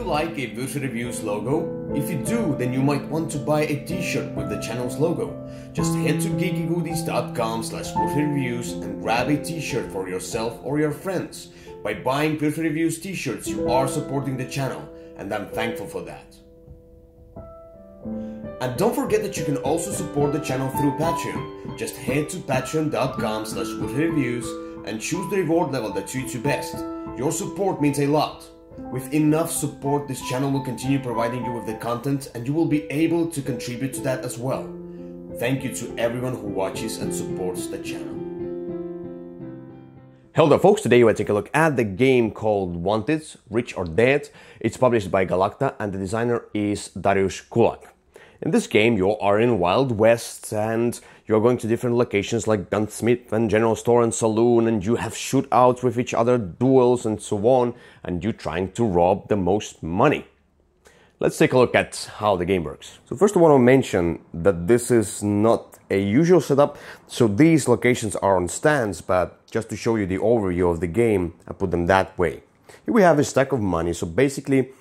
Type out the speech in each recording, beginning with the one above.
you like a Würfel Reviews logo? If you do, then you might want to buy a t-shirt with the channel's logo. Just head to geekygoodies.com/würfelreviews and grab a t-shirt for yourself or your friends. By buying Würfel Reviews t-shirts, you are supporting the channel, and I'm thankful for that. And don't forget that you can also support the channel through Patreon. Just head to patreon.com/würfelreviews and choose the reward level that suits you best. Your support means a lot. With enough support, this channel will continue providing you with the content, and you will be able to contribute to that as well. Thank you to everyone who watches and supports the channel. Hello there folks, today we'll take a look at the game called Wanted, Rich or Dead. It's published by Galakta and the designer is Dariusz Kułak. In this game you are in Wild West and you're going to different locations like gunsmith and general store and saloon, and you have shootouts with each other, duels and so on, and you're trying to rob the most money. Let's take a look at how the game works. So first I want to mention that this is not a usual setup. So these locations are on stands, but just to show you the overview of the game, I put them that way. Here we have a stack of money. So basically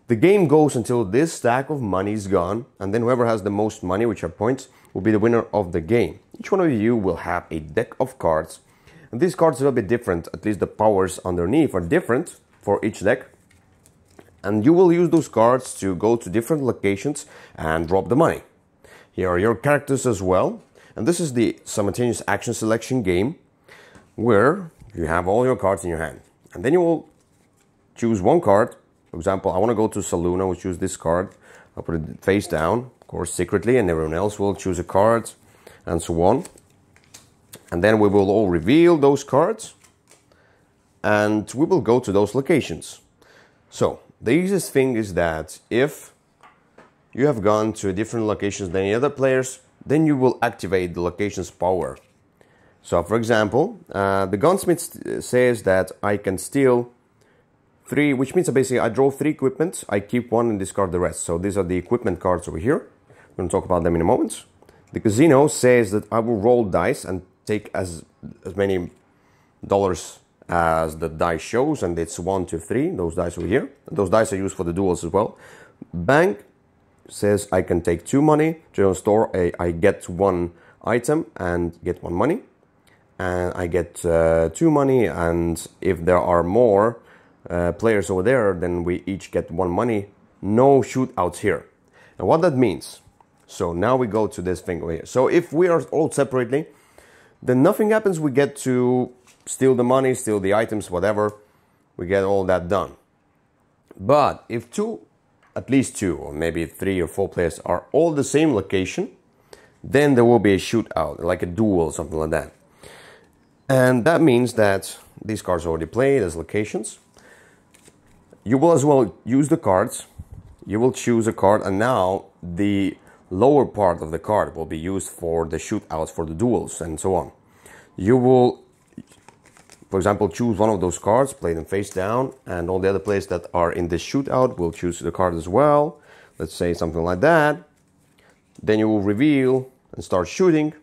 the game goes until this stack of money is gone, and then whoever has the most money, which are points, will be the winner of the game. Each one of you will have a deck of cards, and these cards are a bit different, at least the powers underneath are different for each deck. And you will use those cards to go to different locations and drop the money. Here are your characters as well, and this is the simultaneous action selection game, where you have all your cards in your hand. And then you will choose one card. For example, I want to go to Saloon, I will choose this card. I'll put it face down, of course, secretly, and everyone else will choose a card, and so on. And then we will all reveal those cards, and we will go to those locations. So, the easiest thing is that if you have gone to different locations than the other players, then you will activate the location's power. So, for example, the gunsmith says that I can steal 3, which means basically I draw 3 equipment, I keep 1 and discard the rest. So these are the equipment cards over here. I'm going to talk about them in a moment. The casino says that I will roll dice and take as many dollars as the dice shows, and it's 1, 2, 3, those dice over here. And those dice are used for the duels as well. Bank says I can take 2 money. General store, I get 1 item and get 1 money. And I get 2 money, and if there are more players over there, then we each get 1 money. No shootouts here. And what that means, so now we go to this thing over here. So if we are all separately, then nothing happens. We get to steal the money, steal the items, whatever. We get all that done. But if at least 2 or maybe 3 or 4 players are all the same location, then there will be a shootout, like a duel or something like that. And that means that these cards are already played as locations. You will as well use the cards. You will choose a card, and now the lower part of the card will be used for the shootouts, for the duels, and so on. You will, for example, choose one of those cards, play them face down, and all the other players that are in this shootout will choose the card as well. Let's say something like that. Then you will reveal and start shooting.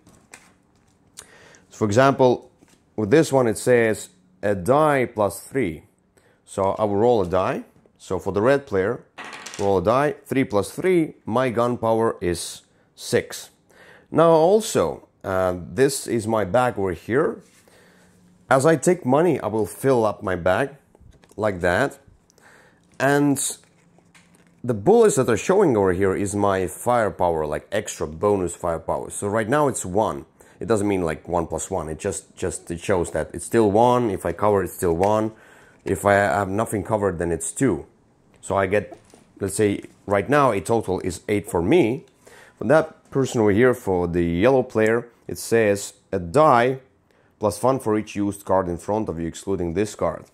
So for example, with this one it says a die plus 3. So I will roll a die. So for the red player, roll a die, 3 plus 3, my gun power is 6. Now also, this is my bag over here. As I take money, I will fill up my bag like that. And the bullets that are showing over here is my firepower, like extra bonus firepower. So right now it's 1. It doesn't mean like 1 plus 1. It just it shows that it's still 1. If I cover, it's still 1. If I have nothing covered, then it's 2. So I get, let's say, right now a total is 8 for me. For that person over here, for the yellow player, it says a die plus 1 for each used card in front of you, excluding this card.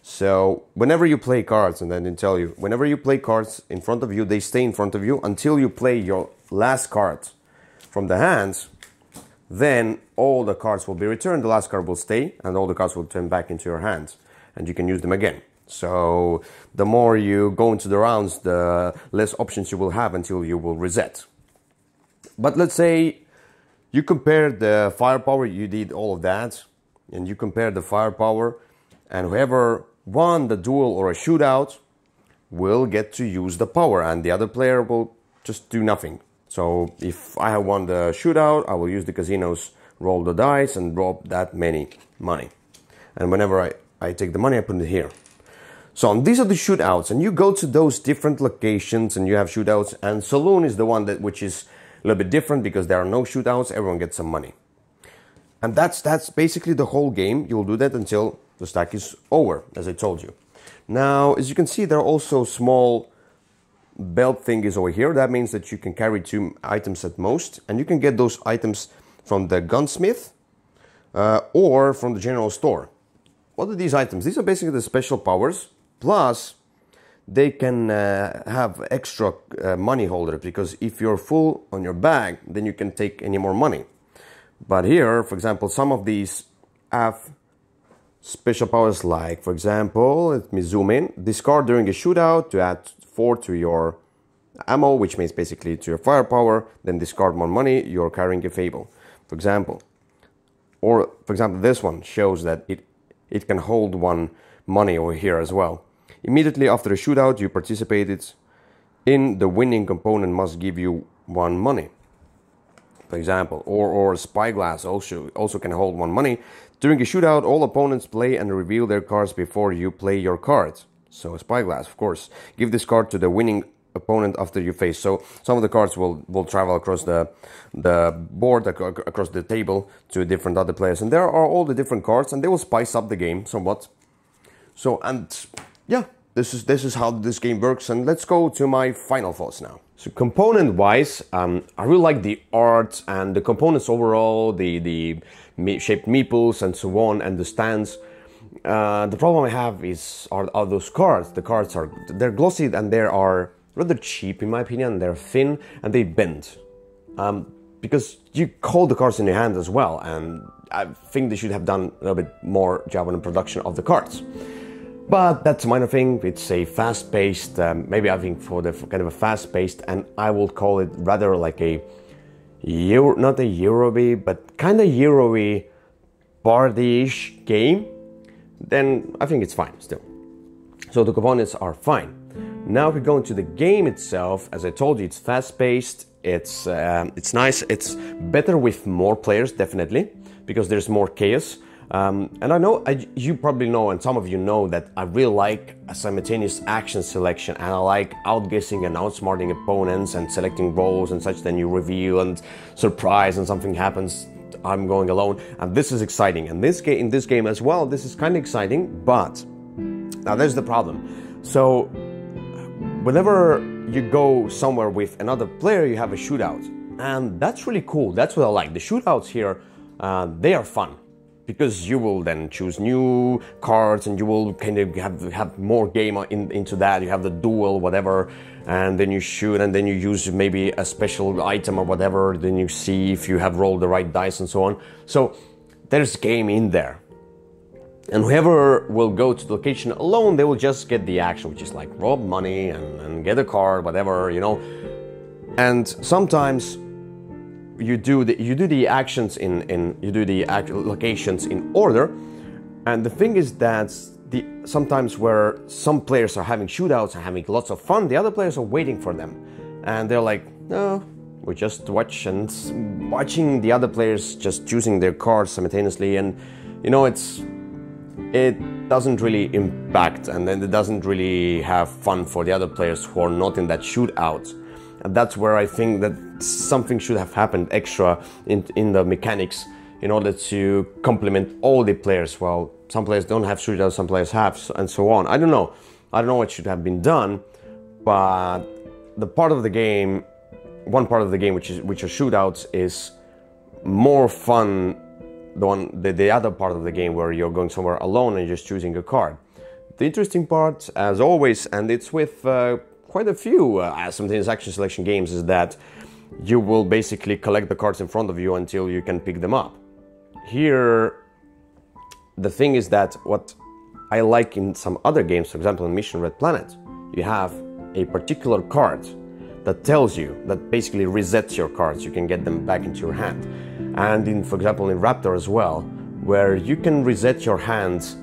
So whenever you play cards, and then they tell you, whenever you play cards in front of you, they stay in front of you until you play your last card from the hands. Then all the cards will be returned, the last card will stay, and all the cards will turn back into your hands, and you can use them again. So the more you go into the rounds, the less options you will have until you will reset. But let's say you compare the firepower, you did all of that, and you compare the firepower, and whoever won the duel or a shootout will get to use the power and the other player will just do nothing. So if I have won the shootout, I will use the casinos, roll the dice and drop that many money. And whenever I take the money, I put it here. So these are the shootouts, and you go to those different locations and you have shootouts, and Saloon is the one which is a little bit different because there are no shootouts, everyone gets some money. And that's basically the whole game. You'll do that until the stack is over, as I told you. Now, as you can see, there are also small belt thingies over here. That means that you can carry 2 items at most, and you can get those items from the gunsmith or from the general store. What are these items? These are basically the special powers, plus they can have extra money holder, because if you're full on your bag, then you can take any more money. But here, for example, some of these have special powers, like, for example, let me zoom in. Discard during a shootout to add 4 to your ammo, which means basically to your firepower. Then discard more money, you're carrying a fable, for example. Or, for example, this one shows that it can hold 1 money over here as well. Immediately after a shootout you participated in, the winning component must give you 1 money, for example. Or spyglass also can hold 1 money. During a shootout, all opponents play and reveal their cards before you play your cards. So spyglass, of course. Give this card to the winning opponent after you face. So some of the cards will travel across the board, across the table to different other players. And there are all the different cards, and they will spice up the game somewhat. So, and yeah, this is how this game works. And let's go to my final thoughts now. So component-wise, I really like the art and the components overall, the shaped meeples and so on, and the stands. The problem I have are those cards. The cards they're glossy and they are rather cheap in my opinion. They're thin and they bend. Because you hold the cards in your hand as well, and I think they should have done a little bit more job on the production of the cards. But that's a minor thing. It's a fast-paced, maybe I think for kind of a fast-paced, and I will call it rather like a not a Euro-y, but kind of Euro-y party-ish game. Then I think it's fine still. So the components are fine. Now if we go into the game itself, as I told you, it's fast-paced. It's nice. It's better with more players, definitely, because there's more chaos. And I know, you probably know, and some of you know, that I really like a simultaneous action selection, and I like outguessing and outsmarting opponents and selecting roles and such. Then you reveal and surprise and something happens, I'm going alone, and this is exciting. And in this game as well, this is kind of exciting, but now there's the problem. So whenever you go somewhere with another player, you have a shootout, and that's really cool. That's what I like. The shootouts here, they are fun, because you will then choose new cards and you will kind of have more game into that. You have the duel, whatever, and then you shoot, and then you use maybe a special item or whatever. Then you see if you have rolled the right dice and so on. So there's game in there. And whoever will go to the location alone, they will just get the action, which is like rob money and get a card, whatever, you know. And sometimes you do the actions locations in order, and the thing is that sometimes where some players are having shootouts and having lots of fun, the other players are waiting for them, and they're like, no, we just watching the other players just choosing their cards simultaneously, and you know, it doesn't really impact, and then it doesn't really have fun for the other players who are not in that shootout. And that's where I think that something should have happened extra in the mechanics in order to complement all the players. Well, some players don't have shootouts, some players have, and so on. I don't know what should have been done, but one part of the game which are shootouts is more fun than the other part of the game where you're going somewhere alone and just choosing a card. The interesting part, as always, and it's with quite a few simultaneous action selection games, is that you will basically collect the cards in front of you until you can pick them up. Here, the thing is that what I like in some other games, for example in Mission Red Planet, you have a particular card that tells you, that basically resets your cards. You can get them back into your hand. And for example in Raptor as well, where you can reset your hands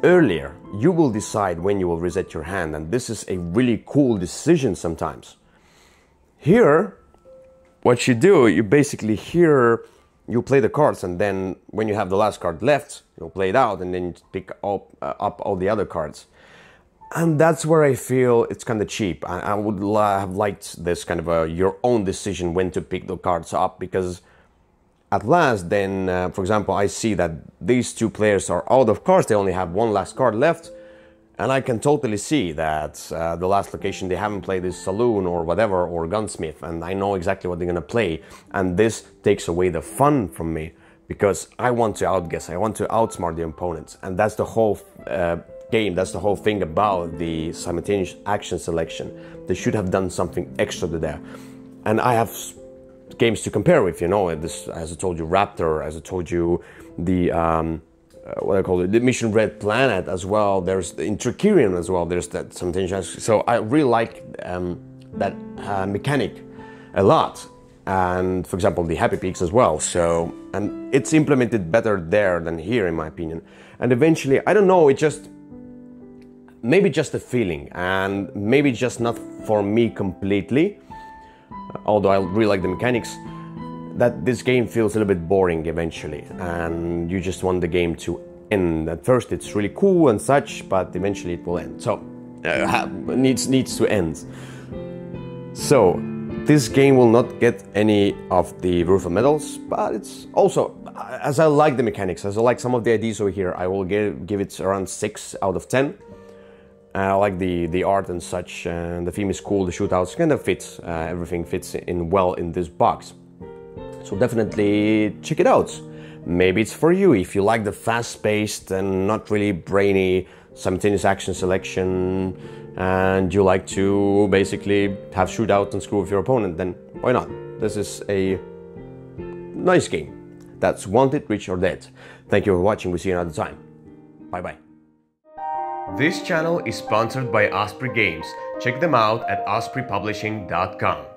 earlier, you will decide when you will reset your hand, and this is a really cool decision sometimes. Here, what you do, you basically you play the cards, and then when you have the last card left, you'll play it out, and then you pick up all the other cards. And that's where I feel it's kind of cheap. I would have liked this kind of your own decision when to pick the cards up, because at last then, for example, I see that these two players are out of cards. They only have one last card left. And I can totally see that the last location they haven't played is Saloon or whatever, or Gunsmith. And I know exactly what they're going to play. And this takes away the fun from me, because I want to outguess. I want to outsmart the opponents. And that's the whole game. That's the whole thing about the simultaneous action selection. They should have done something extra to there. And I have games to compare with, you know, this, as I told you, Raptor, as I told you, the what I call it, the Mission Red Planet as well. There's the Intricarian as well. There's that simultaneous. So I really like that mechanic a lot. And for example, the Happy Peaks as well. So, and it's implemented better there than here, in my opinion. And eventually, I don't know, it just maybe just a feeling, and maybe just not for me completely. Although I really like the mechanics, that this game feels a little bit boring eventually, and you just want the game to end. At first it's really cool and such, but eventually it will end. So needs to end. So this game will not get any of the Würfel medals, but it's also, as I like the mechanics, as I like some of the ideas over here, I will give it around 6 out of 10. I like the art and such, and the theme is cool, the shootouts kind of fits, everything fits in well in this box. So definitely check it out. Maybe it's for you if you like the fast-paced and not really brainy simultaneous action selection, and you like to basically have shootout and screw with your opponent, then why not? This is a nice game. That's Wanted, Rich or Dead. Thank you for watching, we'll see you another time. Bye bye. This channel is sponsored by Osprey Games. Check them out at ospreypublishing.com.